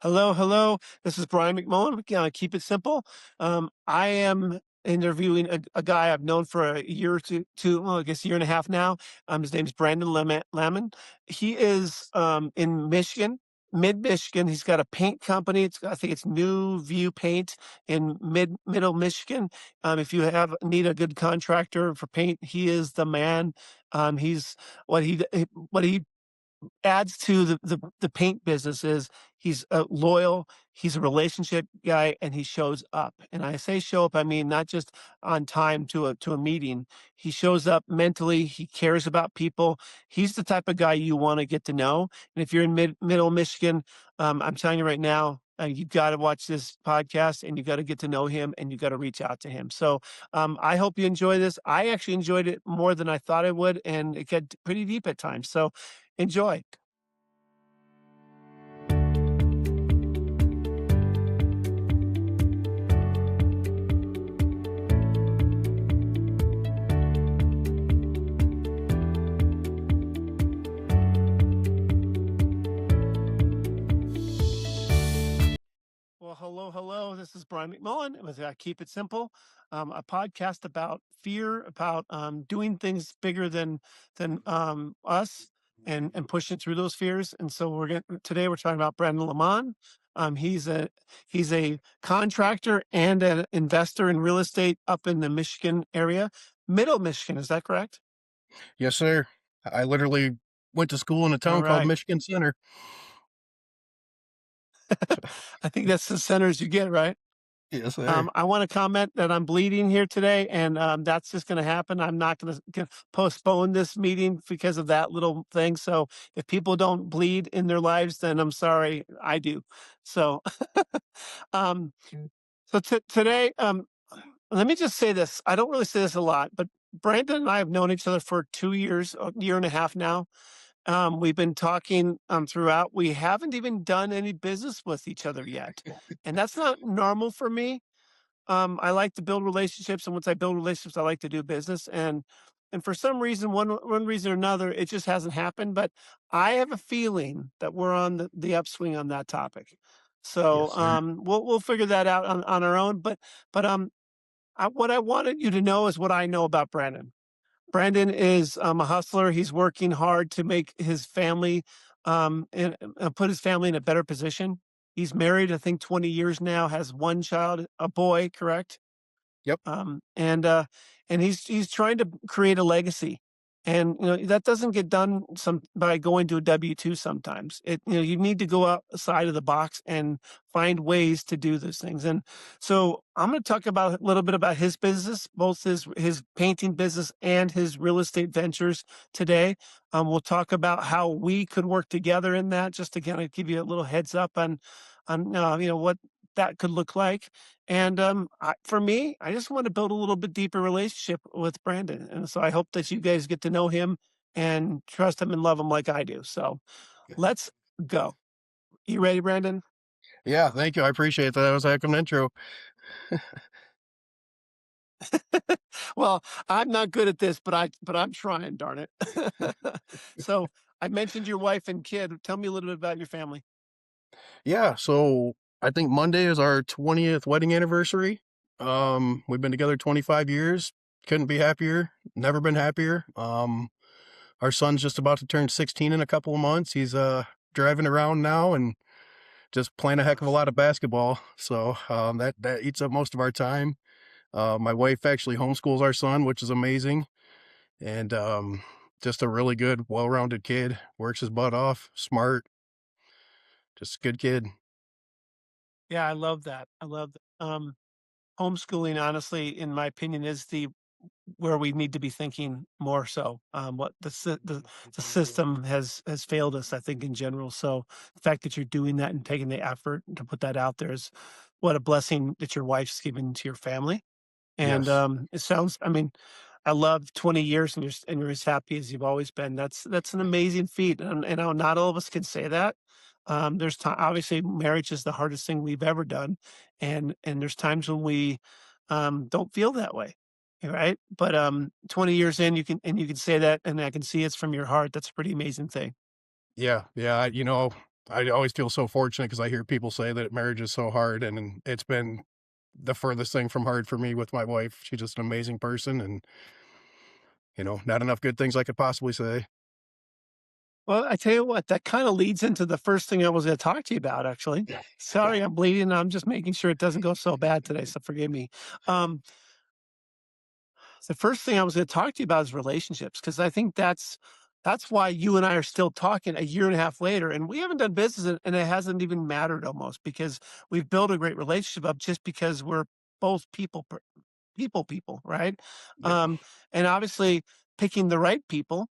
Hello, hello. This is Brian McMullen. Keep it simple. I am interviewing a guy I've known for a year or two, well, I guess a year and a half now. His name's Brandon Lammon. He is in Michigan, mid Michigan. He's got a paint company. I think it's New View Paint in middle Michigan. If you need a good contractor for paint, he is the man. He's what he adds to the paint business is he's loyal, he's a relationship guy, and he shows up. And I say show up, I mean not just on time to a meeting. He shows up mentally. He cares about people. He's the type of guy you want to get to know. And if you're in middle Michigan, I'm telling you right now. You've got to watch this podcast and you got to get to know him and you got to reach out to him. So I hope you enjoy this. I actually enjoyed it more than I thought I would, and it got pretty deep at times. So enjoy. Well, hello, hello. This is Brian McMullen with Keep It Simple, a podcast about fear, about doing things bigger than us, and pushing through those fears. And so today we're talking about Brandon Lamon. He's a contractor and an investor in real estate up in the Michigan area, Middle Michigan. Is that correct? Yes, sir. I literally went to school in a All town called right. Michigan Center. I think that's the centers you get, right? Yes, sir. I want to comment that I'm bleeding here today, and that's just going to happen. I'm not going to postpone this meeting because of that little thing. So if people don't bleed in their lives, then I'm sorry, I do. So, um, today, let me just say this. I don't really say this a lot, but Brandon and I have known each other for 2 years, a year and a half now. We've been talking throughout. We haven't even done any business with each other yet, and that's not normal for me. I like to build relationships, and once I build relationships, I like to do business. And for some reason, one reason or another, it just hasn't happened. But I have a feeling that we're on the upswing on that topic. So Yes, sir. we'll figure that out on our own. But what I wanted you to know is what I know about Brandon. Brandon is a hustler. He's working hard to make his family put his family in a better position. He's married, I think, 20 years now, has one child, a boy, correct? Yep. Um, and, uh, and he's trying to create a legacy. And, that doesn't get done by going to a W-2 sometimes. You need to go outside of the box and find ways to do those things. And so I'm going to talk about a little bit about his business, both his painting business and his real estate ventures today. We'll talk about how we could work together in that, just to kind of give you a little heads up on what that could look like. And for me, I just want to build a little bit deeper relationship with Brandon, and so I hope that you guys get to know him and trust him and love him like I do. So let's go. You ready, Brandon? Yeah, thank you. I appreciate that. That was a heck of an intro. Well, I'm not good at this, but I'm trying. Darn it. So I mentioned your wife and kid. Tell me a little bit about your family. Yeah, so I think Monday is our 20th wedding anniversary. We've been together 25 years. Couldn't be happier. Never been happier. Our son's just about to turn 16 in a couple of months. He's driving around now and just playing a heck of a lot of basketball. So that eats up most of our time. My wife actually homeschools our son, which is amazing. And just a really good, well-rounded kid. Works his butt off, smart, just a good kid. Yeah, I love that. I love homeschooling. Honestly, in my opinion, is the where we need to be thinking more so. What the system has failed us, I think, in general. So the fact that you're doing that and taking the effort to put that out there is what a blessing that your wife's given to your family. And Yes. it sounds, I mean, I love 20 years and you're as happy as you've always been. That's an amazing feat. And not all of us can say that. There's time, obviously marriage is the hardest thing we've ever done. And there's times when we don't feel that way. Right. But 20 years in, you can say that, and I can see it's from your heart. That's a pretty amazing thing. Yeah. Yeah. I always feel so fortunate because I hear people say that marriage is so hard, and it's been the furthest thing from hard for me with my wife. She's just an amazing person, and not enough good things I could possibly say. Well, I tell you what, that kinda leads into the first thing I was gonna talk to you about, actually. Sorry, I'm bleeding, I'm just making sure it doesn't go so bad today, so forgive me. Um, the first thing I was gonna talk to you about is relationships, because I think that's why you and I are still talking a year and a half later, and we haven't done business, and it hasn't even mattered almost because we've built a great relationship up just because we're both people, right? Yep. Um, and obviously picking the right people,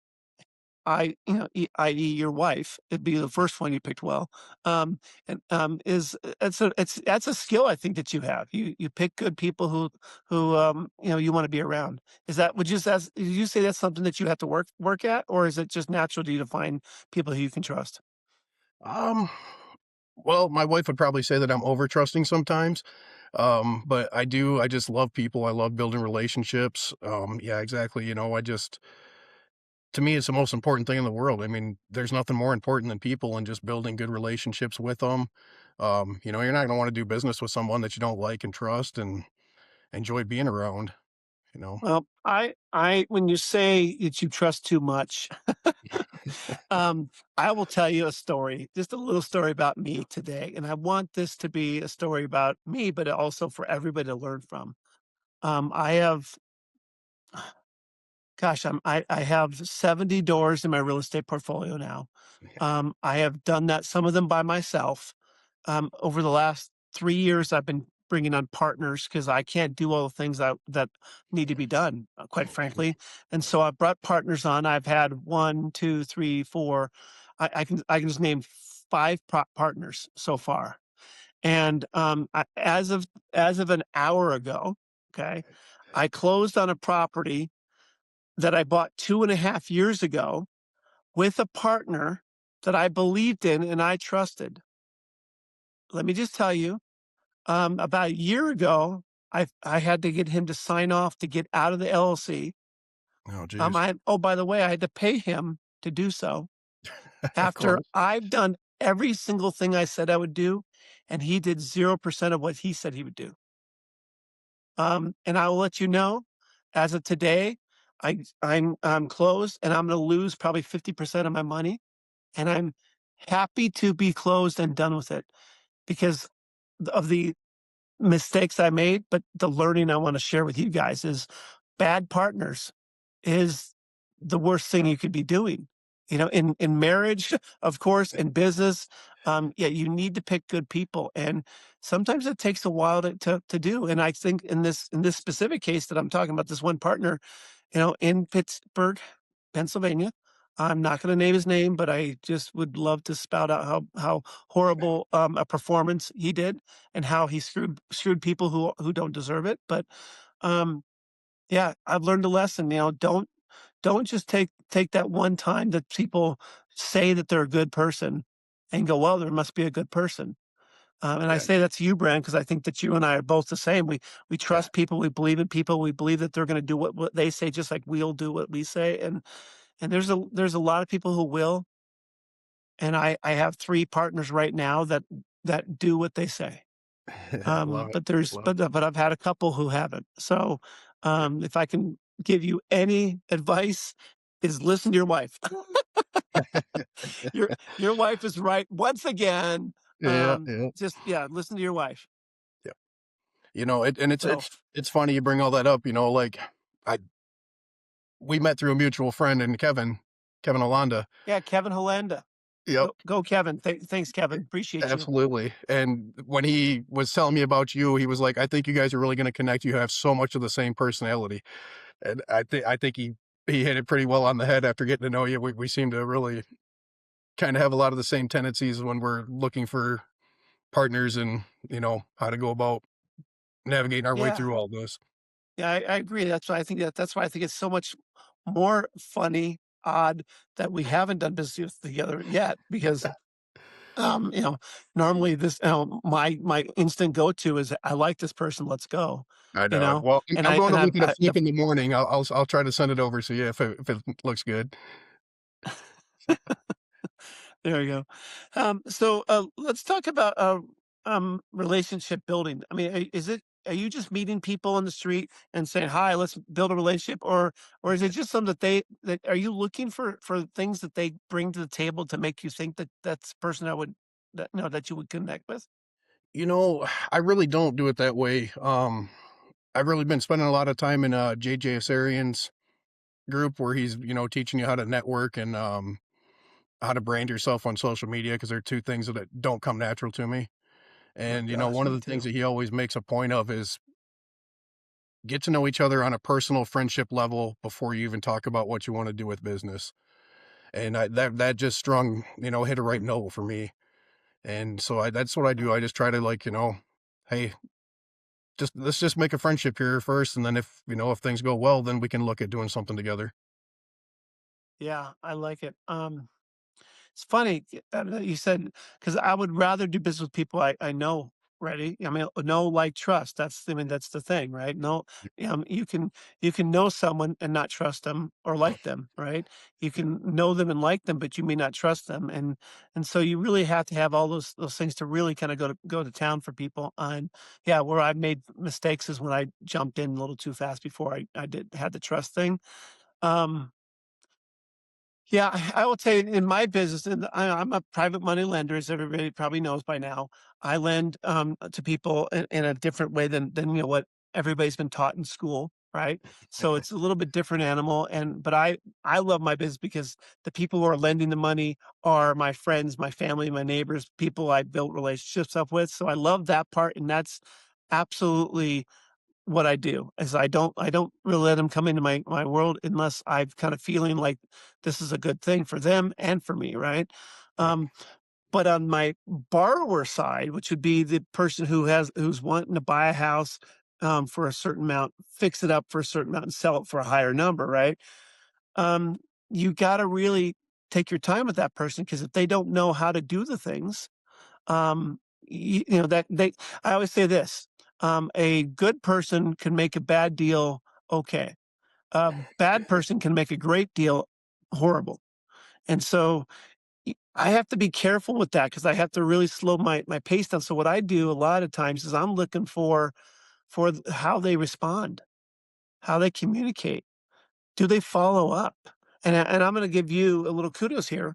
i.e. your wife, it'd be the first one you picked well, and, is it's that's a skill I think that you have. You pick good people who, you wanna be around. Is that would you s did you say that's something that you have to work at, or is it just natural to you to find people who you can trust? Um, well, my wife would probably say that I'm over trusting sometimes. But I just love people. I love building relationships. Yeah, exactly. To me, it's the most important thing in the world. I mean, there's nothing more important than people and just building good relationships with them. You're not going to want to do business with someone that you don't like and trust and enjoy being around, you know? Well, I when you say that you trust too much, um, I will tell you a story, just a little story about me today, and I want this to be a story about me, but also for everybody to learn from. I have gosh, I have 70 doors in my real estate portfolio now. I have done that, some of them by myself. Over the last 3 years, I've been bringing on partners because I can't do all the things that need to be done, quite frankly, and so I brought partners on. I've had 1, 2, 3, 4. I can just name 5 partners so far, and, as of an hour ago, okay, I closed on a property that I bought 2.5 years ago with a partner that I believed in and I trusted. Let me just tell you, about a year ago, I had to get him to sign off to get out of the LLC. Oh, geez. Oh, by the way, I had to pay him to do so Of after course. I've done every single thing I said I would do, and he did 0% of what he said he would do. And I will let you know, as of today, I'm closed, and I'm gonna lose probably 50% of my money, and I'm happy to be closed and done with it because of the mistakes I made, but the learning I wanna share with you guys is bad partners is the worst thing you could be doing. In marriage, of course, in business, yeah, you need to pick good people, and sometimes it takes a while to do, and I think in this specific case that I'm talking about, this one partner, in Pittsburgh, Pennsylvania. I'm not gonna name his name, but I just would love to spout out how horrible, a performance he did and how he screwed people who don't deserve it, but, um, yeah, I've learned a lesson, don't just take that one time that people say that they're a good person and go, "Well, there must be a good person." And I Yeah. say that to you, Brand, because I think that you and I are both the same. We Yeah. trust people, we believe in people, we believe that they're gonna do what they say just like we'll do what we say, and there's a lot of people who will, and I have 3 partners right now that do what they say. Love it. But there's Love but I've had a couple who haven't. So, if I can give you any advice is listen to your wife. Your wife is right once again. Yeah, yeah, Just yeah, listen to your wife. yeah. And it's So, it's funny you bring all that up, like, I we met through a mutual friend and Kevin Alonda. yeah, Kevin Holanda. Yep, Go Kevin. Thanks, Kevin. Appreciate you. absolutely, and when he was telling me about you, he was like, "I think you guys are really gonna connect, you have so much of the same personality," and I think he hit it pretty well on the head after getting to know you. We seem to really kinda have a lot of the same tendencies when we're looking for partners and, how to go about navigating our way Yeah. through all this. Yeah, I agree. That's why I think it's so much more funny, odd that we haven't done business together yet because you know, normally my instant go-to is I like this person, let's go, I know. Well, and I'm I going and to look at a I flip in the morning. I'll try to send it over to you if it looks good. There you go. Let's talk about relationship building. I mean, are you just meeting people on the street and saying hi, let's build a relationship, or is it just something that that are you looking for things that they bring to the table to make you think that that's the person I would that no that you would connect with? You know, I really don't do it that way. I've really been spending a lot of time in JJ Asarian's group where he's, teaching you how to network and how to brand yourself on social media because they're two things that don't come natural to me. My And gosh, one of me the things too. that he always makes a point of is get to know each other on a personal friendship level before you even talk about what you want to do with business. And that just strung, hit a right note for me. And so that's what I do. I just try to like, hey, just let's just make a friendship here first, and then if things go well, then we can look at doing something together. Yeah, I like it. It's funny, that you said because I would rather do business with people I know already. I mean, know, like, trust. I mean, that's the thing, right? No, you can know someone and not trust them or like them, right? You can know them and like them, but you may not trust them, and so you really have to have all those things to really kind of go to town for people. And yeah, where I've made mistakes is when I jumped in a little too fast before I did had the trust thing. Um, yeah, I will tell you in my business, and I'm a private money lender, as everybody probably knows by now. I lend to people in a different way than what everybody's been taught in school, right? So it's a little bit different animal, but I love my business because the people who are lending the money are my friends, my family, my neighbors, people I built relationships up with. So I love that part, and that's absolutely what I do is I don't really let them come into my world unless I'm kind of feeling like this is a good thing for them and for me, right? Right. Um, but on my borrower side, which would be the person who's wanting to buy a house for a certain amount, fix it up for a certain amount, and sell it for a higher number, right? Um, you got to really take your time with that person because if they don't know how to do the things, you know that they I always say this, a good person can make a bad deal okay. A bad person can make a great deal horrible. And so I have to be careful with that because I have to really slow my pace down. So what I do a lot of times is I'm looking for how they respond, how they communicate. Do they follow up? And I'm going to give you a little kudos here.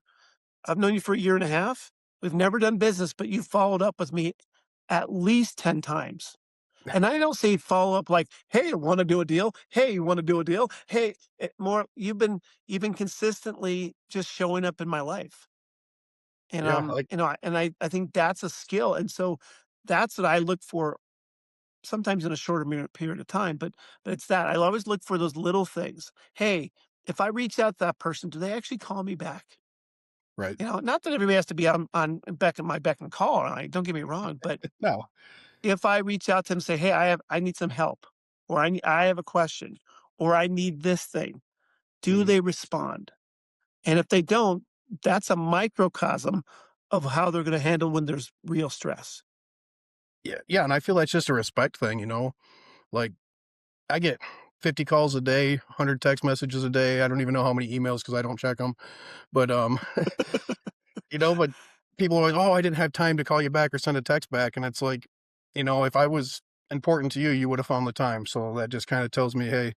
I've known you for a year and a half. We've never done business, but you followed up with me at least 10 times. And I don't say follow up like, "Hey, wanna do a deal? Hey, you wanna do a deal? Hey," more you've been consistently just showing up in my life. And, Yeah, like I think that's a skill. And so that's what I look for sometimes in a shorter period of time, but it's that. I always look for those little things. Hey, if I reach out to that person, do they actually call me back? right. Not that everybody has to be on beck and call, right? Don't get me wrong, but No. if I reach out to them and say, "Hey, I need some help," or I have a question," or "I need this thing," do Mhm. they respond? And if they don't, that's a microcosm of how they're gonna handle when there's real stress. Yeah, yeah, and I feel that's just a respect thing, Like, I get 50 calls a day, 100 text messages a day. I don't even know how many emails because I don't check them. But, but people are like, "Oh, I didn't have time to call you back or send a text back," and it's like, if I was important to you, you would have found the time. So that just kinda tells me, "Hey,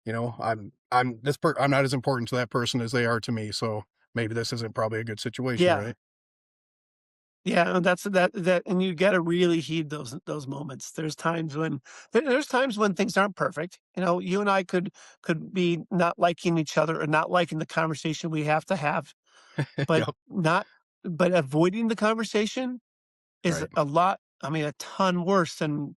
I'm not as important to that person as they are to me, so maybe this isn't probably a good situation, Yeah. right?" Yeah, and and you gotta really heed those moments. There's times when things aren't perfect. You and I could be not liking each other or not liking the conversation we have to have. But Yep. not but avoiding the conversation is Right. a lot I mean, a ton worse than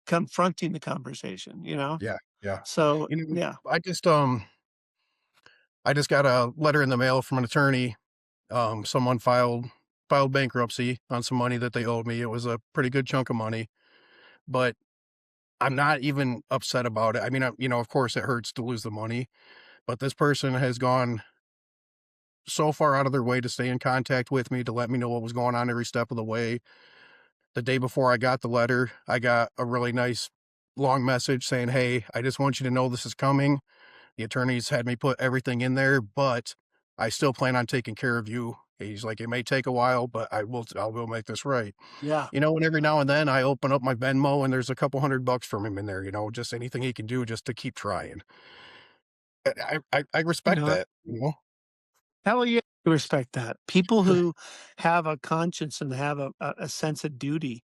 confronting the conversation, you know? Yeah, yeah. So, You know, yeah. I just, um I just got a letter in the mail from an attorney. Someone filed bankruptcy on some money that they owed me. It was a pretty good chunk of money, but I'm not even upset about it. I mean, of course it hurts to lose the money, but this person has gone so far out of their way to stay in contact with me to let me know what was going on every step of the way. The day before I got the letter, I got a really nice long message saying, "Hey, I just want you to know this is coming. The attorneys had me put everything in there, but I still plan on taking care of you He's like, "It may take a while, but I will make this right." Yeah. And every now and then I open up my Venmo and there's a couple $100 from him in there, just anything he can do just to keep trying. I You respect know, that. hell yeah, I respect that. People who have a conscience and have a sense of duty,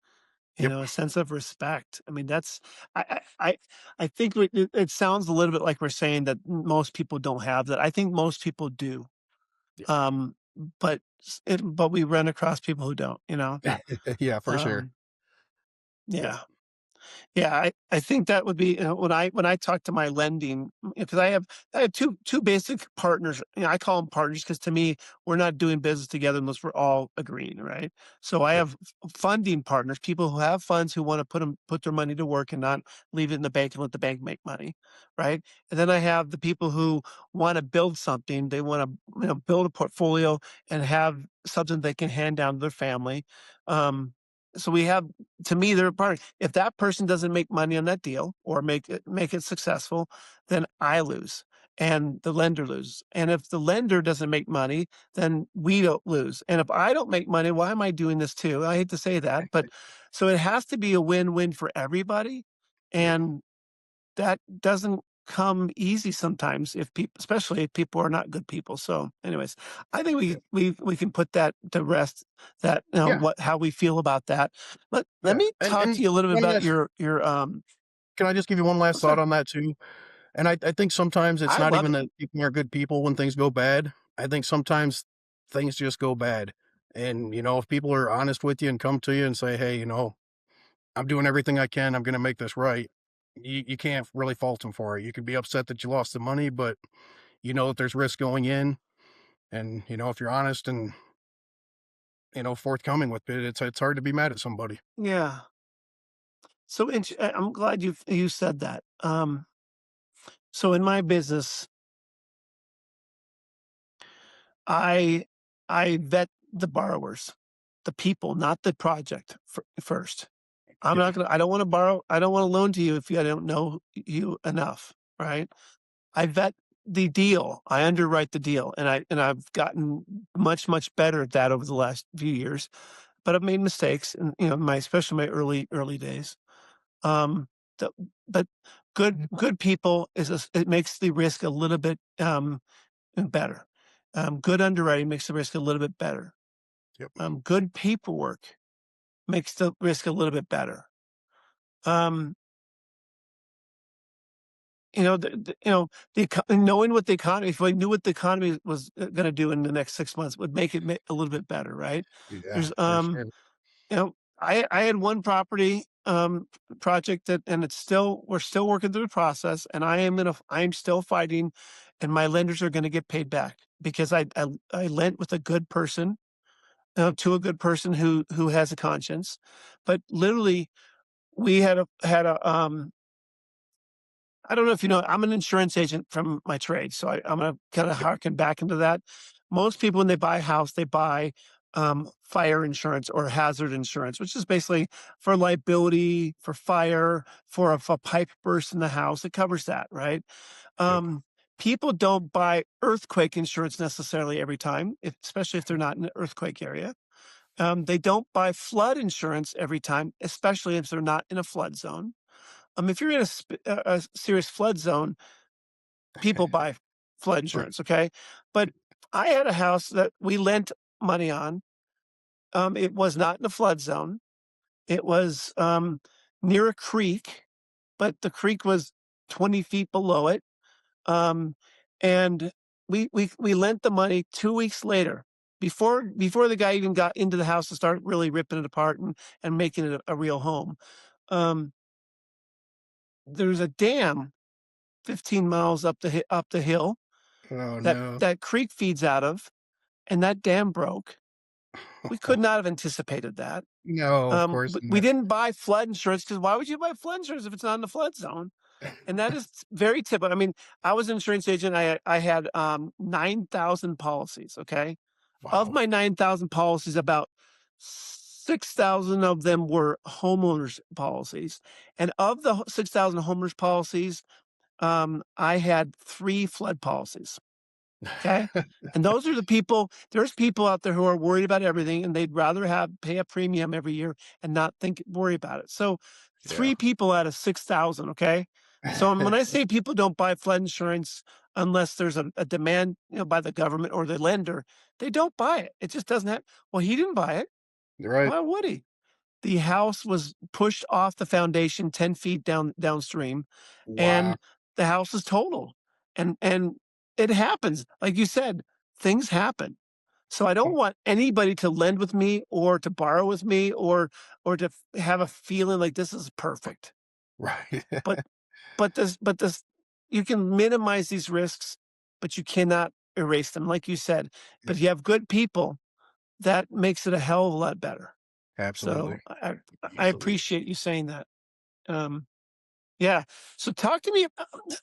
Yep. a sense of respect. I mean, that's I think it sounds a little bit like we're saying that most people don't have that. I think most people do. Yeah. Um, but we run across people who don't, Yeah, for sure. Um, Yep. yeah. Yeah, I think that would be, when I talk to my lending, because I have two basic partners. I call them partners because to me, we're not doing business together unless we're all agreeing, right? So I Yep. have funding partners, people who have funds who want to put their money to work and not leave it in the bank and let the bank make money, right? And then I have the people who want to build something. They want to, build a portfolio and have something they can hand down to their family. So we have, to me, they're a part. If that person doesn't make money on that deal or make it successful, then I lose and the lender loses. And if the lender doesn't make money, then we don't lose. And if I don't make money, why am I doing this too? I hate to say that, but so it has to be a win-win for everybody. Yep. And that doesn't come easy sometimes if people, especially if people are not good people. So anyways, I think Yep. we can put that to rest, that, Yeah. what how we feel about that. Let Yeah. me talk And to you a little bit one about last your. can I just give you one Oh, last thought sure. on that too? And I think sometimes it's I not love even it. that people are good people when things go bad. I think sometimes things just go bad. And, if people are honest with you and come to you and say, "Hey, I'm doing everything I can. I'm gonna make this right." You can't really fault them for it. You could be upset that you lost the money, but you know that there's risk going in. And, if you're honest and, forthcoming with it, it's hard to be mad at somebody. Yeah. So I'm glad you said that. So in my business, I I vet the borrowers, the people, not the project first. Yep. I don't want to borrow. I don't want to loan to you if I don't know you enough, right? I vet the deal. I underwrite the deal, and I've gotten much better at that over the last few years. But I've made mistakes, and especially my early days. Um, the, but good people it makes the risk a little bit better. Good underwriting makes the risk a little bit better. Yep. Good paperwork makes the risk a little bit better. Um, knowing what the economy, if I knew what the economy was going to do in the next 6 months, would make it a little bit better, right? Yeah, There's, for sure. I had one property project and we're still working through the process, and I'm still fighting, and my lenders are going to get paid back because I lent with a good person, to a good person who has a conscience, but literally we had a I don't know if you know, I'm an insurance agent from my trade, so I'm gonna kinda Yep. harken back into that. Most people, when they buy a house, they buy, fire insurance or hazard insurance, which is basically for liability, for fire, for if a pipe bursts in the house, it covers that, right? Yep. Um, People don't buy earthquake insurance necessarily every time, especially if they're not in an earthquake area. They don't buy flood insurance every time, especially if they're not in a flood zone. If you're in a serious flood zone, people buy flood Right. insurance, okay? But I had a house that we lent money on. It was not in a flood zone. It was near a creek, but the creek was 20 feet below it. Um, and we lent the money 2 weeks later. Before the guy even got into the house to start really ripping it apart and making it a real home. Um, there's a dam 15 miles up the hill Oh, that no. that creek feeds out of, and that dam broke. We could not have anticipated that. No, of course We not. didn't buy flood insurance because why would you buy flood insurance if it's not in the flood zone? And that is very typical. I mean, I was an insurance agent. I had 9,000 policies. Okay, of Wow. my 9,000 policies, about 6,000 of them were homeowners policies, and of the 6,000 homeowners policies, I had 3 flood policies. Okay. And those are the people, there's people out there who are worried about everything and they'd rather have pay a premium every year and not worry about it. So Yeah. 3 people out of 6,000. Okay. So when I say people don't buy flood insurance unless there's a demand, by the government or the lender, they don't buy it. It just doesn't have, well, he didn't buy it. You're right. Why would he? The house was pushed off the foundation 10 feet downstream, Wow. and the house is total. And it happens. Like you said, things happen. So I don't want anybody to lend with me or to borrow with me or to have a feeling like this is perfect. Right. But but this you can minimize these risks, but you cannot erase them, like you said. But if you have good people, that makes it a hell of a lot better. So Absolutely. I Absolutely. appreciate you saying that. Um, yeah. So talk to me.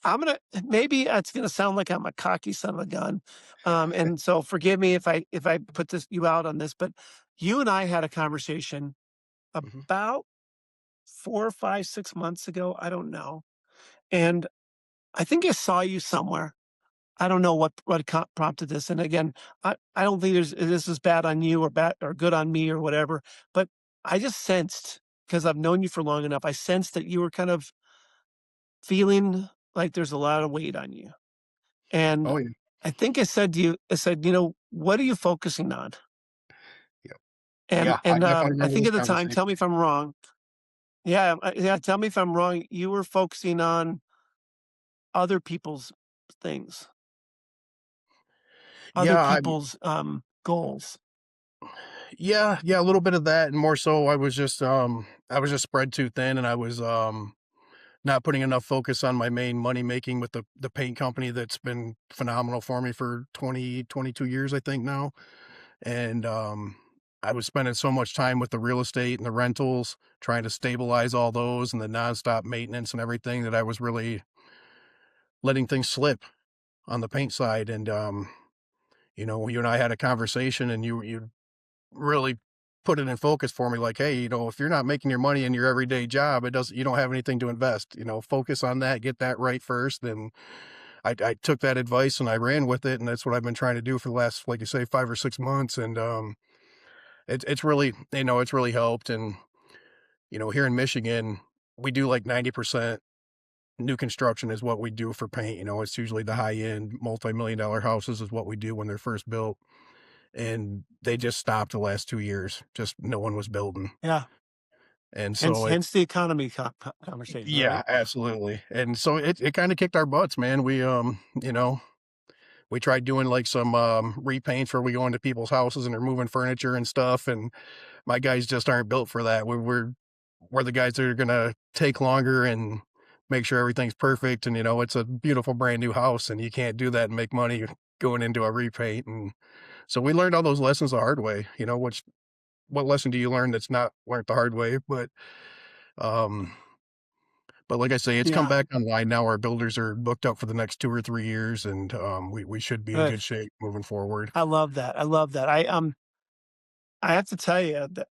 I'm gonna maybe it's gonna sound like I'm a cocky son of a gun, and so forgive me if I put this you out on this, but you and I had a conversation Mhm. about 4, 5, 6 months ago. I don't know, and I think I saw you somewhere. I don't know what prompted this. And again, I don't think this is bad on you or bad or good on me or whatever. But I just sensed because I've known you for long enough. I sensed that you were kind of feeling like there's a lot of weight on you. And Oh, yeah. I think I said to you, I said, what are you focusing on? Yep. And Yeah, I and definitely I remember think this at the time, tell conversation. me if I'm wrong. Yeah, yeah. Tell me if I'm wrong. You were focusing on other people's things, other Yeah, people's goals. yeah, a little bit of that, and more so I was just spread too thin, and I was, not putting enough focus on my main money making with the paint company that's been phenomenal for me for 22 years, I think now, and, I was spending so much time with the real estate and the rentals, trying to stabilize all those and the nonstop maintenance and everything that I was really letting things slip on the paint side, and, you and I had a conversation, and you really put it in focus for me, like, "Hey, if you're not making your money in your everyday job, it doesn't you don't have anything to invest, focus on that, get that right first." And I took that advice and I ran with it, and that's what I've been trying to do for the last, like you say, 5 or 6 months, and, it's really it's really helped, and, here in Michigan, we do, like, 90% new construction is what we do for paint. It's usually the high-end multi-million dollar houses is what we do when they're first built, and they just stopped the last 2 years, just no one was building, Yeah. and Hence so it hence the economy conversation, right? yeah, absolutely, and so it kinda kicked our butts, man. We tried doing, like, some, repaints where we go into people's houses and they're moving furniture and stuff, and my guys just aren't built for that. We're the guys that are gonna take longer and make sure everything's perfect, and, it's a beautiful brand new house, and you can't do that and make money going into a repaint, and so we learned all those lessons the hard way, which what lesson do you learn that's not learned the hard way? Um but like I say, it's come Yeah. back online now. Our builders are booked up for the next 2 or 3 years, and, we should be in Good. good shape moving forward. I love that. I love that. I have to tell you that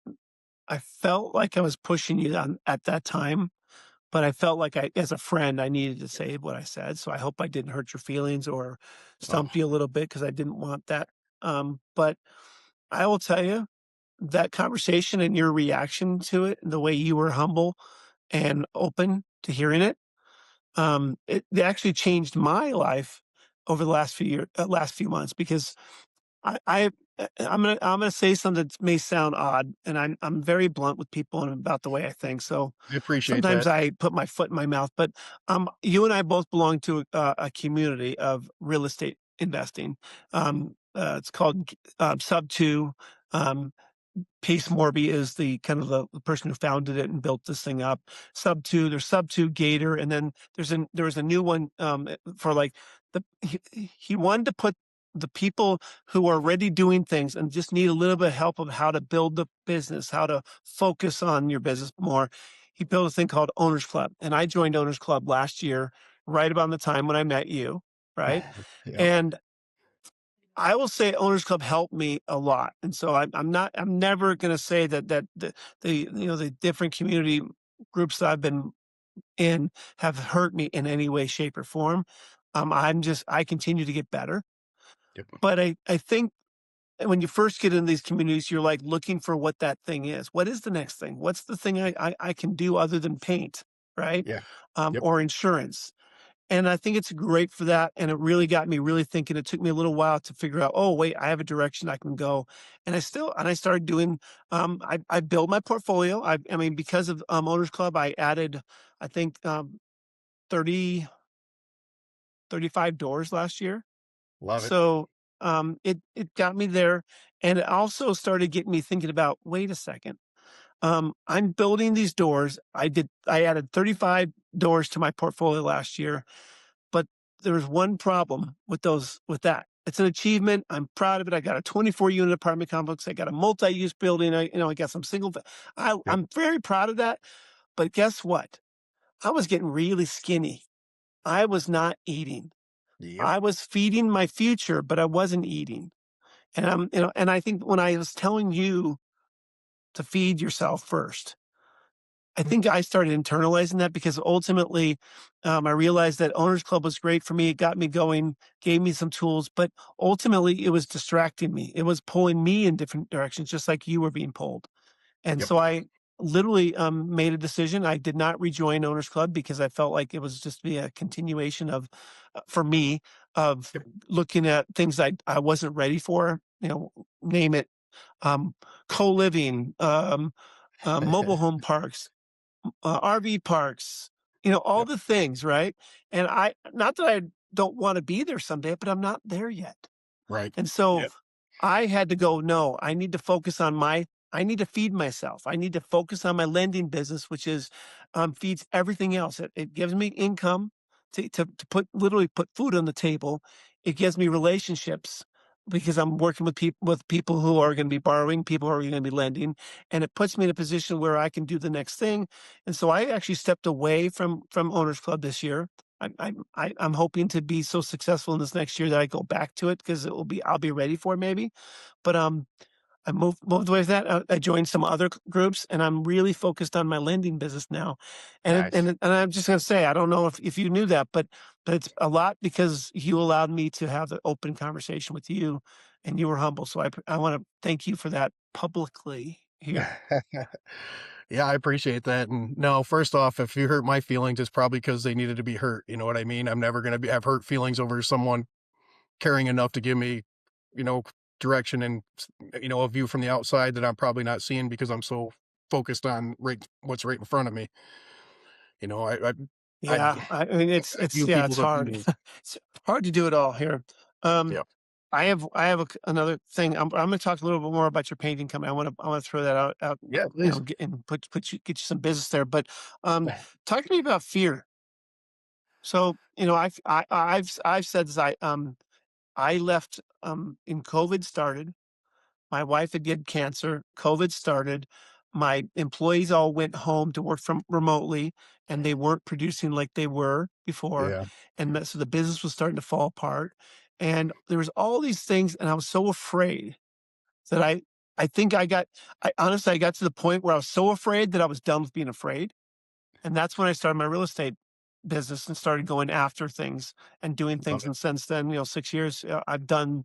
I felt like I was pushing you on at that time, but I felt like as a friend, I needed to say what I said. So I hope I didn't hurt your feelings or Oh, stump you a little bit because I didn't want that. But I will tell you that conversation and your reaction to it, the way you were humble and open to hearing it, it actually changed my life over the last few months because I'm gonna say something that may sound odd, and I'm very blunt with people and about the way I think. So I appreciate sometimes that. I put my foot in my mouth. But you and I both belong to a community of real estate investing. It's called Sub Two. Um, Pace Morby is the kind of the person who founded it and built this thing up. Sub 2, there's Sub 2 Gator, and then there was a new one, for, like, he wanted to put the people who are already doing things and just need a little bit of help of how to build the business, how to focus on your business more. He built a thing called Owners Club, and I joined Owners Club last year, right about the time when I met you, right? Yep, And I will say Owners Club helped me a lot, and so I'm never gonna say that the different community groups that I've been in have hurt me in any way, shape, or form. I continue to get better. Yep. But I think when you first get in these communities, you're like looking for what that thing is. What is the next thing? What's the thing I can do other than paint, right? Yeah. Yep. Or insurance. And I think it's great for that. And it really got me really thinking. It took me a little while to figure out, oh, wait, I have a direction I can go. And I started doing, I built my portfolio. I mean, because of Owners Club, I added, I think, 30, 35 doors last year. Love it. So it got me there. And it also started getting me thinking about, wait a second. I'm building these doors. I added 35 doors to my portfolio last year. But there's one problem with with that. It's an achievement. I'm proud of it. I got a 24 unit apartment complex. I got a multi-use building. I got some Yep. I'm very proud of that. But guess what? I was getting really skinny. I was not eating. Yep. I was feeding my future, but I wasn't eating. And and I think when I was telling you to feed yourself first, I think I started internalizing that because ultimately, I realized that Owners Club was great for me. It got me going, gave me some tools, but ultimately it was distracting me. It was pulling me in different directions, just like you were being pulled. And Yep. so I literally made a decision. I did not rejoin Owners Club because I felt like it was just be a continuation of, for me, of Yep. looking at things I wasn't ready for. Name it, um, co-living, mobile home parks, RV parks, all Yep. the things, right? And I not that I don't wanna be there someday, but I'm not there yet. Right. And so Yep. I had to go, no, I need to focus on I need to feed myself. I need to focus on my lending business, which is feeds everything else. It gives me income to put literally put food on the table. It gives me relationships because I'm working with people who are going to be borrowing, people who are going to be lending, and it puts me in a position where I can do the next thing. And so I actually stepped away from Owners Club this year. I'm hoping to be so successful in this next year that I go back to it because I'll be ready for it maybe. But I moved away with that. I joined some other groups, and I'm really focused on my lending business now. Nice. And I'm just gonna say, I don't know if you knew that, but it's a lot because you allowed me to have the open conversation with you, and you were humble. So I want to thank you for that publicly here. Yeah, I appreciate that. And no, first off, if you hurt my feelings, it's probably because they needed to be hurt. You know what I mean? I'm never going to have hurt feelings over someone caring enough to give me, you know, direction and, a view from the outside that I'm probably not seeing because I'm so focused on what's right in front of me. You know, I, Yeah, I mean I view yeah, people it's to hard. be, It's hard to do it all here. Um, yeah, another thing. I'm going to talk a little bit more about your painting company. I want to throw that out. yeah, please. And get you some business there. But talk to me about fear. So I've said this. I left in COVID started. My wife had get cancer. COVID started. My employees all went home to work from remotely, and they weren't producing like they were before. Yeah. And so the business was starting to fall apart. And there was all these things, and I was so afraid that I think I honestly I got to the point where I was so afraid that I was done with being afraid. And that's when I started my real estate business and started going after things and doing Love things. it. And since then, 6 years, I've done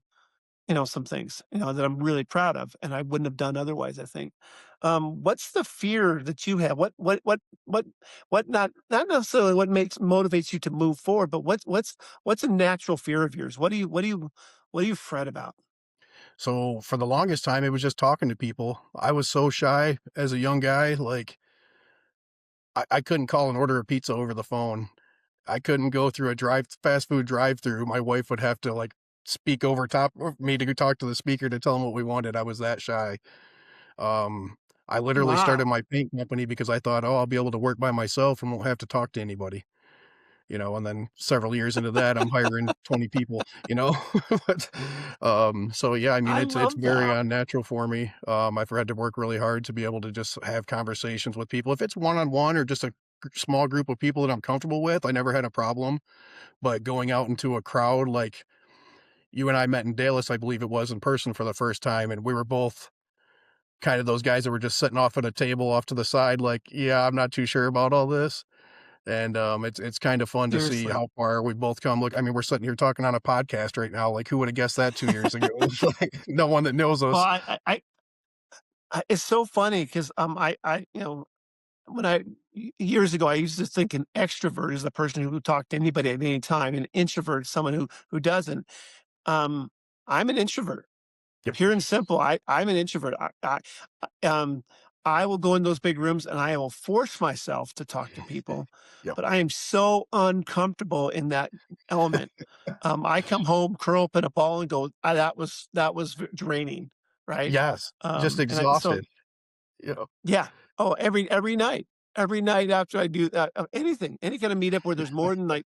some things, that I'm really proud of, and I wouldn't have done otherwise, I think. What's the fear that you have? What not necessarily what motivates you to move forward, but what's a natural fear of yours? What do you fret about? So for the longest time, it was just talking to people. I was so shy as a young guy. Like I couldn't call and order a pizza over the phone. I couldn't go through a fast food drive through. My wife would have to like speak over top of me to go talk to the speaker to tell them what we wanted. I was that shy. Um, I literally started Wow. my paint company because I thought, oh, I'll be able to work by myself and won't have to talk to anybody. And then several years into that, I'm hiring 20 people. But, so yeah, I mean, I it's love very that. unnatural for me. I've had to work really hard to be able to just have conversations with people. If it's one-on-one or just a small group of people that I'm comfortable with, I never had a problem. But going out into a crowd, like you and I met in Dallas, I believe it was in person for the first time, and we were both kind of those guys that were just sitting off at a table off to the side, like, yeah, I'm not too sure about all this. and it's kind of fun to see Seriously. how far we've both come. Look, I mean, we're sitting here talking on a podcast right now. Like, who would have guessed that 2 years ago? It's like no one that knows Well, us. it's so funny because when years ago, I used to think an extrovert is the person who would talk to anybody at any time, an introvert is someone who doesn't. Um, I'm an introvert. Yep, Pure and simple, I'm an introvert. Um, I will go in those big rooms and I will force myself to talk to people, yep. but I am so uncomfortable in that element. I come home, curl up in a ball and go, that was draining, right? Yes, just And I so exhausted. Yeah, yeah. Oh, every night. Every night after I do that, anything, any kind of meetup where there's more than, like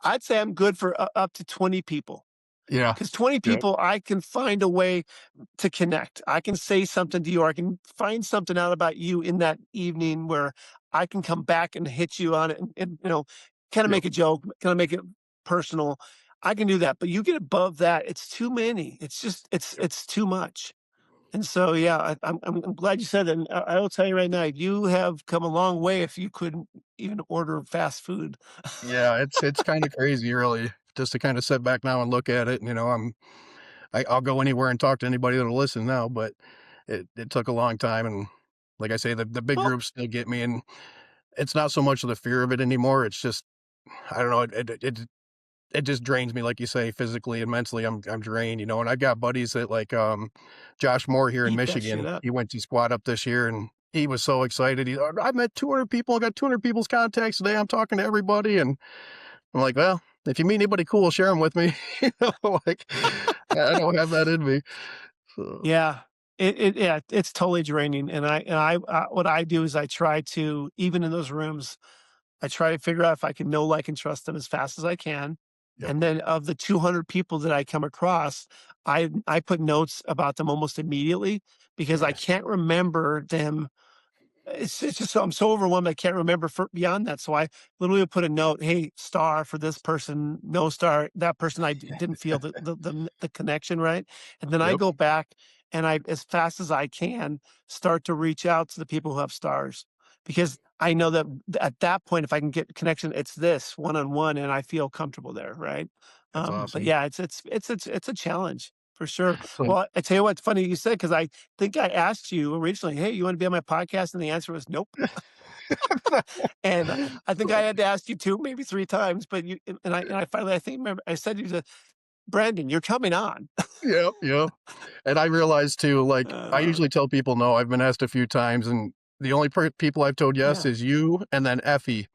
I'd say I'm good for u up to 20 people. yeah, Because 20 yep, people, I can find a way to connect. I can say something to you, or I can find something out about you in that evening where I can come back and hit you on it and kinda yep, make a joke, kinda make it personal. I can do that, but you get above that, it's too many. It's just yep. it's too much. And so, yeah, I'm glad you said that, and I will tell you right now, you have come a long way if you couldn't even order fast food. Yeah, it's kinda crazy, really, just to kinda sit back now and look at it, I'll go anywhere and talk to anybody that'll listen now, but it took a long time, and like I say, the big Well, groups still get me, and it's not so much of the fear of it anymore, it's just I don't know, it just drains me, like you say, physically and mentally, I'm drained, and I've got buddies that like, Josh Moore here in eat that shit Michigan, up. he went to Squad Up this year, and he was so excited, "I met 200 people, I got 200 people's contacts today, I'm talking to everybody," and I'm like, "Well, if you meet anybody cool, share them with me," like, I don't have that in me, so, Yeah. Yeah, it's totally draining, and what I do is I try to even in those rooms, I try to figure out if I can know, like, and trust them as fast as I can, yep, and then of the 200 people that I come across, I put notes about them almost immediately because I nice, can't remember them. It's just so I'm so overwhelmed, I can't remember for beyond that, so I literally put a note, "Hey, star for this person, no star, that person I didn't feel the connection, right?" And then I yep, go back and I as fast as I can, start to reach out to the people who have stars, because I know that at that point, if I can get connection, it's this one-on-one, and I feel comfortable there, right? that's But awesome, yeah, it's a challenge for sure. so Well, I tell you what, it's funny you said because I think I asked you originally, "Hey, you wanna be on my podcast?" And the answer was, "Nope." And I think I had to ask you 2, maybe 3 times, but you and I finally I think remember I said to you, "Brandon, you're coming on." Yep, yep. And I realized too, like, I Uh, usually tell people no, I've been asked a few times, and the only people I've told yes yeah, is you and then Effie,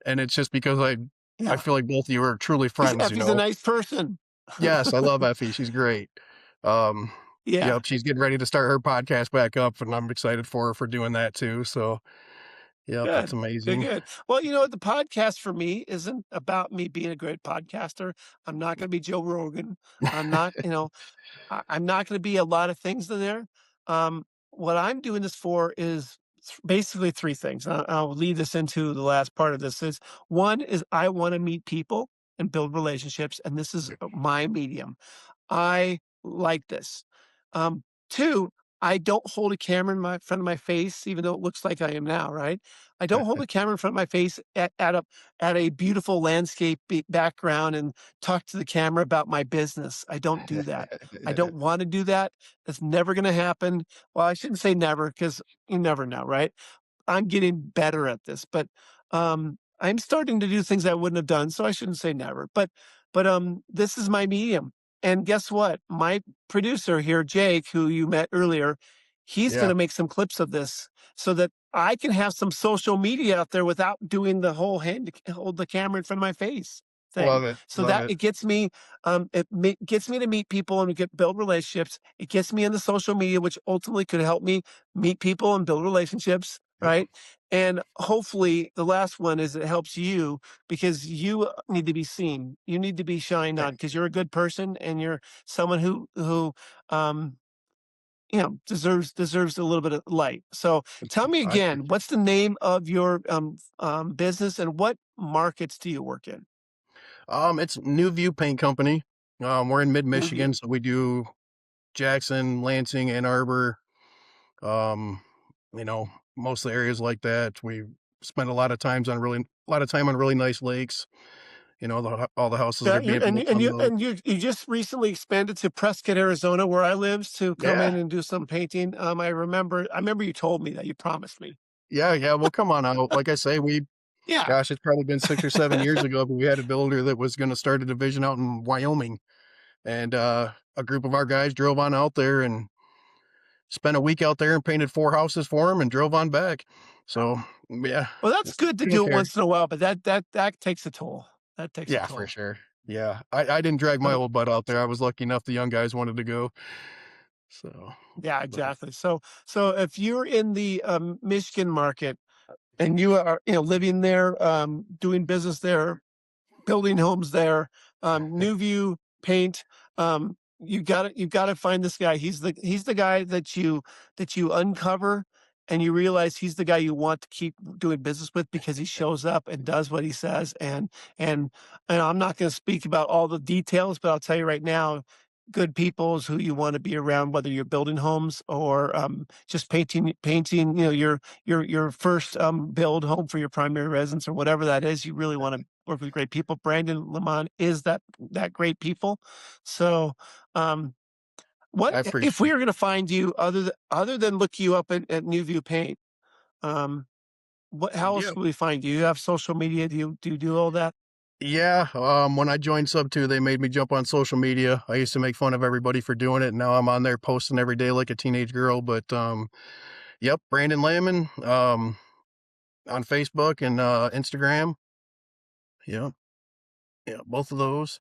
and it's just because I yeah, feel like both of you are truly because friends, you Effie's a know? nice person. Yes, I love Effie, she's great. Um, Yeah, yep, she's getting ready to start her podcast back up, and I'm excited for her for doing that too, so, yep, it's good, good, amazing. good. Well, you know what, the podcast for me isn't about me being a great podcaster. I'm not gonna be Joe Rogan. I'm not, I'm not gonna be a lot of things in there. What I'm doing this for is basically 3 things. I'll lead this into the last part of this is, 1 is I wanna meet people and build relationships, and this is, my medium. I like this. 2, I don't hold a camera in my front of my face, even though it looks like I am now, right? I don't hold a camera in front of my face at a beautiful landscape background and talk to the camera about my business. I don't do that. I don't want to do that. It's never going to happen. Well, I shouldn't say never because you never know, right? I'm getting better at this, but, I'm starting to do things I wouldn't have done, so I shouldn't say never, but this is my medium, and guess what? My producer here, Jake, who you met earlier, he's Yeah, gonna make some clips of this so that I can have some social media out there without doing the whole hold the camera in front of my face thing. So love that it. gets me to meet people and build relationships. It gets me in the social media, which ultimately could help me meet people and build relationships, Yep, right? And hopefully, the last one is it helps you because you need to be seen. You need to be shined on because you're a good person and you're someone who um, deserves a little bit of light. So tell me I again, appreciate what's the name of your business and what markets do you work in? it's New View Paint Company. We're in New mid-Michigan, View. so we do Jackson, Lansing, Ann Arbor, um, you know, most of the areas like that. We spend a lot of times on really a lot of time on really nice lakes. You know, all the houses that Yeah, are being built on those. you just recently expanded to Prescott, Arizona, where I live, to come Yeah. in and do some painting. I remember you told me that, you promised me. Yeah, yeah, well, come on now. Like I say, Yeah. gosh, it's probably been 6 or 7 years ago, but we had a builder that was gonna start a division out in Wyoming, and, a group of our guys drove on out there and spent a week out there and painted 4 houses for him and drove on back. So, yeah, Well, that's good to we don't do it care. once in a while, but that takes a toll. That takes a Yeah, for toll. sure. Yeah, I didn't drag my So old butt out there. I was lucky enough the young guys wanted to go. So, yeah, but exactly. So if you're in the, Michigan market and you are, living there, doing business there, building homes there, new view paint. You got to find this guy. He's the guy that you uncover, and you realize he's the guy you want to keep doing business with because he shows up and does what he says. And and I'm not going to speak about all the details, but I'll tell you right now, good people is who you want to be around, whether you're building homes or, just painting, your first, build home for your primary residence or whatever that is. You really want to work with great people. Brandon Lamon is that great people. So, what I if we appreciate are going to find you other than look you up at New View Paint? Um, what it. how else Yeah. will we find you? You have social media? Do you do all that? Yeah, when I joined Sub 2, they made me jump on social media. I used to make fun of everybody for doing it, and now I'm on there posting every day like a teenage girl, but, yep, Brandon Lammon, on Facebook and, Instagram. Yep, yeah, both of those.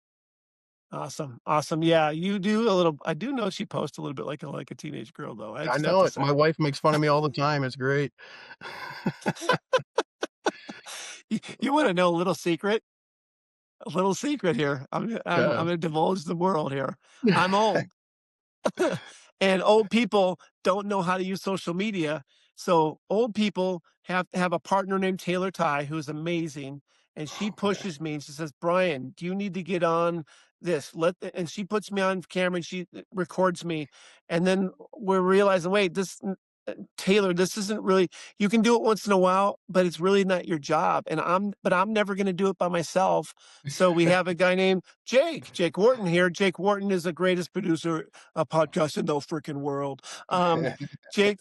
Awesome, awesome. Yeah, you do a little. I do know she posts a little bit like a teenage girl, though. I I just have know to it. say. My wife makes fun of me all the time, it's great. You want to know a little secret? A little secret here. I'm Yeah. gonna divulge the world here. I'm old. And old people don't know how to use social media. So old people have a partner named Taylor Ty who's amazing, and she Oh, man. pushes me and she says, "Brian, do you need to get on this?" And she puts me on camera and she records me, and then we're realizing, wait, Taylor, this isn't really. You can do it once in a while, but it's really not your job. And I'm never going to do it by myself. So we have a guy named Jake Wharton here. Jake Wharton is the greatest producer a podcast in the freaking world. Jake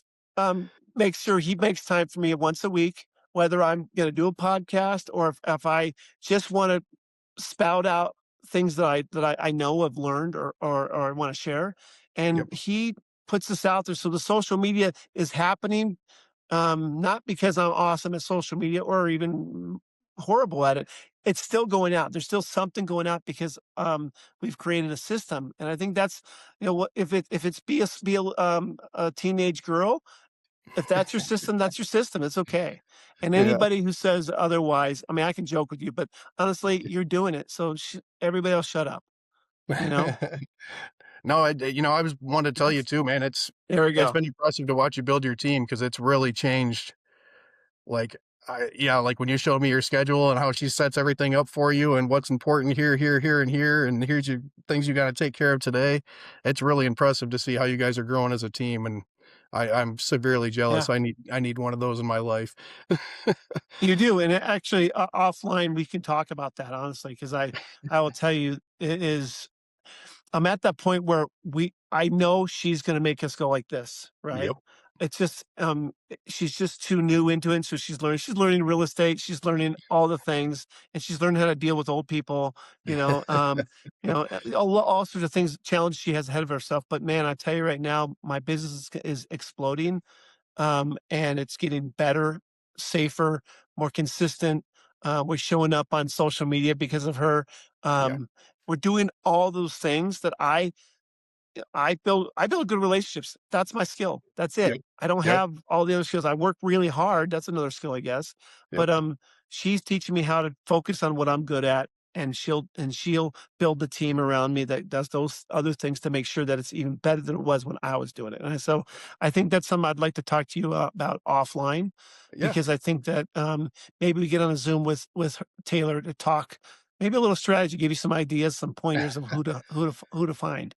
makes sure he makes time for me once a week, whether I'm going to do a podcast or if I just want to spout out things that I know, have learned, or I want to share. And Yep, he puts this out there. So the social media is happening, not because I'm awesome at social media or even horrible at it. It's still going out. There's still something going out because, we've created a system, and I think that's, what if it's be a teenage girl. If that's your system, that's your system. It's okay. And yeah. anybody who says otherwise, I mean, I can joke with you, but honestly, you're doing it. So everybody else, shut up. You know. No, I was wanted to tell you too, man, There we it's go. been impressive to watch you build your team because it's really changed. Like, yeah, like when you showed me your schedule and how she sets everything up for you and what's important here, here, here, and here, and here's your things you got to take care of today. It's really impressive to see how you guys are growing as a team, and I'm severely jealous. Yeah. I need one of those in my life. You do, and actually, offline, we can talk about that honestly, because I will tell you, it is. I'm at that point where I know she's going to make us go like this, right? Yep. It's just, she's just too new into it. So she's learning real estate. She's learning all the things, and she's learning how to deal with old people. All sorts of things, challenges she has ahead of herself. But man, I tell you right now, my business is exploding, and it's getting better, safer, more consistent. We're showing up on social media because of her. Yeah. Um, we're doing all those things that I build good relationships. That's my skill. That's it. Yep. I don't Yep. have all the other skills. I work really hard. That's another skill, I guess. Yep. But she's teaching me how to focus on what I'm good at, and she'll build the team around me that does those other things to make sure that it's even better than it was when I was doing it. So I think that's something I'd like to talk to you about offline, Yeah. because I think that, maybe we get on a Zoom with Taylor to talk, maybe a little strategy, give you some ideas, some pointers of who to find.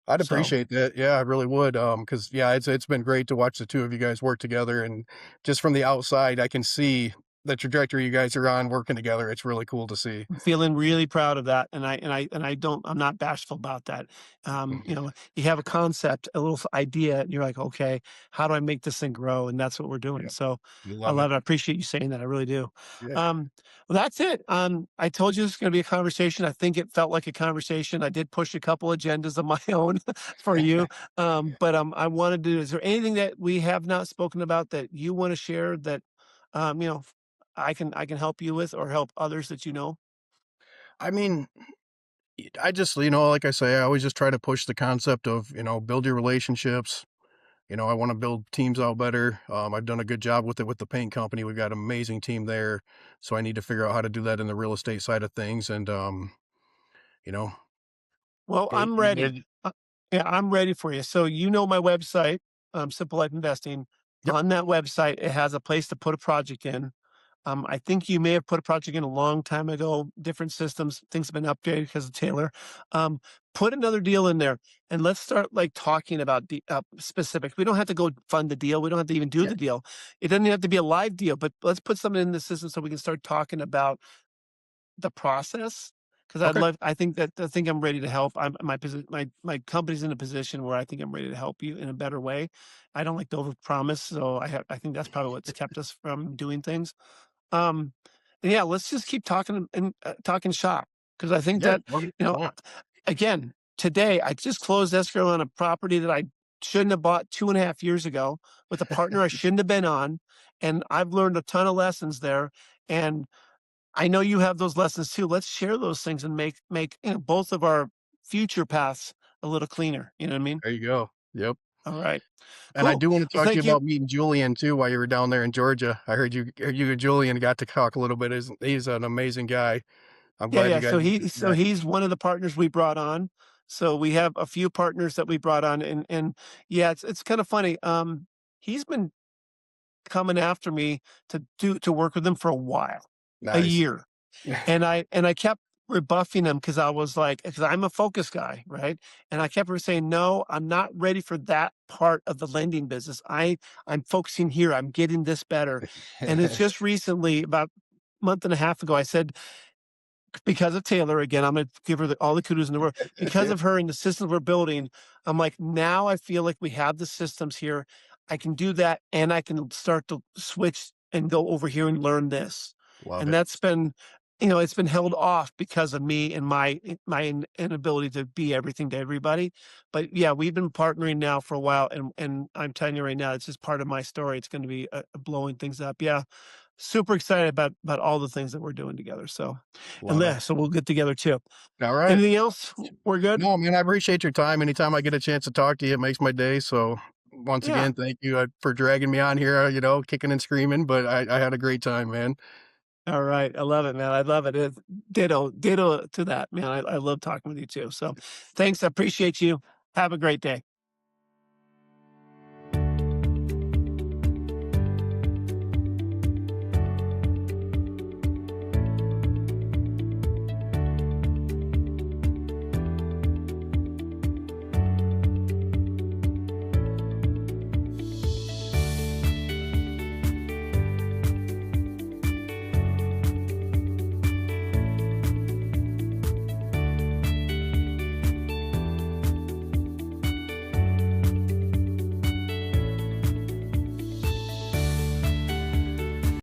I'd So appreciate that. Yeah, I really would. Because yeah, it's been great to watch the two of you guys work together, and just from the outside, I can see the trajectory you guys are on working together. It's really cool to see. I'm feeling really proud of that, and I'm not bashful about that. You have a concept, a little idea, and you're like, "Okay, how do I make this thing grow?" And that's what we're doing. Yeah, So, you I love it. love it. I appreciate you saying that. I really do. Yeah. Well, that's it. I told you this is gonna be a conversation. I think it felt like a conversation. I did push a couple agendas of my own for you, I wanted to is there anything that we have not spoken about that you wanna share that, um, you know, I can help you with or help others that you know? I mean, I just, like I say, I always just try to push the concept of, build your relationships. I want to build teams out better. I've done a good job with it with the paint company. We've got an amazing team there. So I need to figure out how to do that in the real estate side of things. And, you know, Well, get, I'm ready. Uh, yeah, I'm ready for you. So you know my website, Simple Life Investing. yep. On that website, it has a place to put a project in. I think you may have put a project in a long time ago. Different systems, things have been updated because of Taylor. Um, put another deal in there, and let's start like talking about the specifics. We don't have to go fund the deal. We don't have to even do Yeah. the deal. It doesn't have to be a live deal, but let's put something in the system so we can start talking about the process, 'cause Okay. I think I'm ready to help. My company's in a position where I think I'm ready to help you in a better way. I don't like to overpromise, so I think that's probably what's kept us from doing things. Um, yeah, let's just keep talking and, talking shop, 'cause I think Yeah. that, Okay. you know, Yeah. again, today, I just closed escrow on a property that I shouldn't have bought 2.5 years ago with a partner I shouldn't have been on, and I've learned a ton of lessons there, and I know you have those lessons too. Let's share those things and make both of our future paths a little cleaner. You know what I mean? There you go. Yep. All right. And I Cool. do want to Well, talk to you thank you. about meeting Julian too while you were down there in Georgia. I heard you and Julian got to talk a little bit. He's an amazing guy. I'm Yeah, glad yeah. you guys So met. he's one of the partners we brought on. So we have a few partners that we brought on, and yeah, it's kind of funny. He's been coming after me to work with him for a while, a Nice. year. And I kept rebuffing him because I was like, because I'm a focus guy, right? And I kept saying, "No, I'm not ready for that part of the lending business. I'm focusing here. I'm getting this better." And it's just recently, about a month and a half ago, I said, because of Taylor, again, I'm gonna give her all the kudos in the world. Because of her and the systems we're building, I'm like, now I feel like we have the systems here. I can do that, and I can start to switch and go over here and learn this. Love And it. that's been, it's been held off because of me and my inability to be everything to everybody. But yeah, we've been partnering now for a while, and I'm telling you right now, it's just part of my story. It's going to be blowing things up. Yeah, super excited about all the things that we're doing together. So, and Love it. yeah, so we'll get together too. All right. Anything else? We're good? No, man, I appreciate your time. Anytime I get a chance to talk to you, it makes my day. So once Yeah. again, thank you for dragging me on here, kicking and screaming, but I had a great time, man. All right. I love it, man. I love it. Ditto to that, man. I love talking with you too. So thanks. I appreciate you. Have a great day.